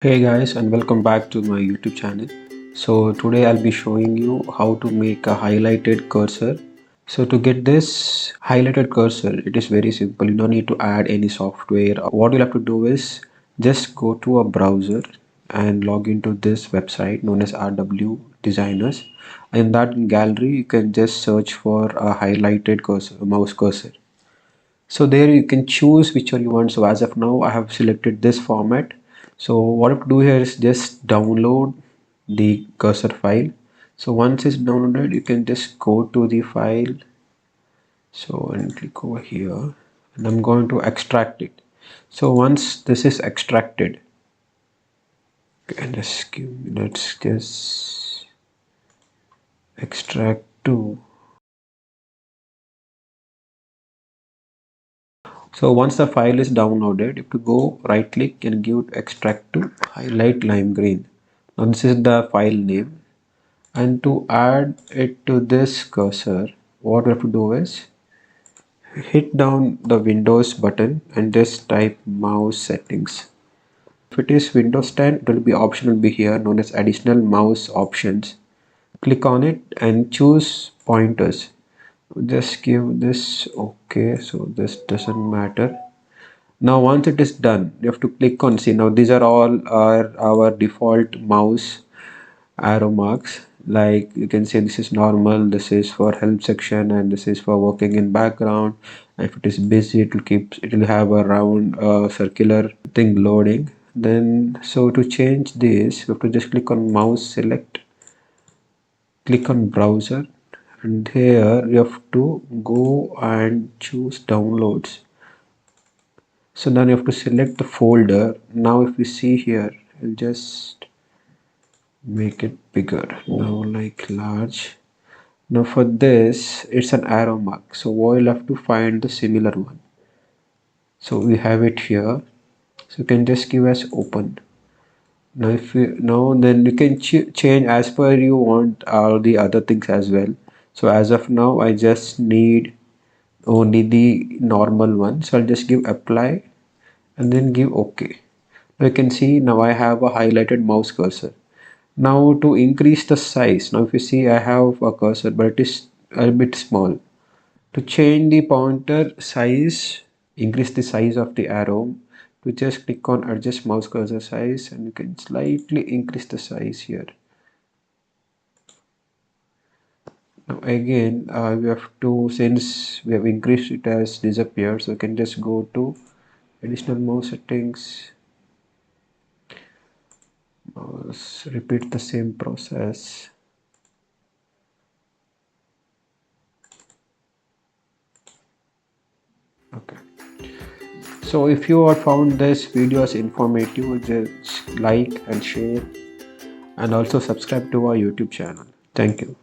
Hey guys, and welcome back to my YouTube channel. So today I'll be showing you how to make a highlighted cursor. So to get this highlighted cursor, it is very simple. You don't need to add any software. What you'll have to do is just go to a browser and log into this website known as RW Designers. In that gallery, you can just search for a highlighted cursor, a mouse cursor. So there you can choose which one you want. So as of now I have selected this format. So what I have to do here is just download the cursor file. So once it's downloaded, you can just go to the file. So and click over here, and I'm going to extract it. So once this is extracted, and just let's just extract to. So once the file is downloaded, you have to go right click and give extract to highlight lime green. Now this is the file name, and to add it to this cursor, what we have to do is hit down the Windows button and just type mouse settings. If it is Windows 10, it will be option will be here known as additional mouse options. Click on it and choose pointers. Just give this okay, so this doesn't matter. Now once it is done, you have to click on see. Now these are all our default mouse arrow marks. Like you can say this is normal, this is for help section, and this is for working in background. If it is busy, it will have a round circular thing loading. Then so to change this, you have to just click on mouse select, click on browser, and here you have to go and choose downloads. So then you have to select the folder. Now if you see here, I'll just make it bigger. Now like large. Now for this, it's an arrow mark. So we'll have to find the similar one. So we have it here. So you can just give as open. Now if you now then you can change as per you want all the other things as well. So as of now, I just need only the normal one. So I'll just give apply and then give OK. Now you can see now I have a highlighted mouse cursor. Now to increase the size, now if you see I have a cursor but it is a bit small. To change the pointer size, increase the size of the arrow, to just click on adjust mouse cursor size and you can slightly increase the size here. Now again we have to, since we have increased it has disappeared, so you can just go to additional mouse settings, repeat the same process. Okay. So if you have found this video as informative, just like and share and also subscribe to our YouTube channel. Thank you.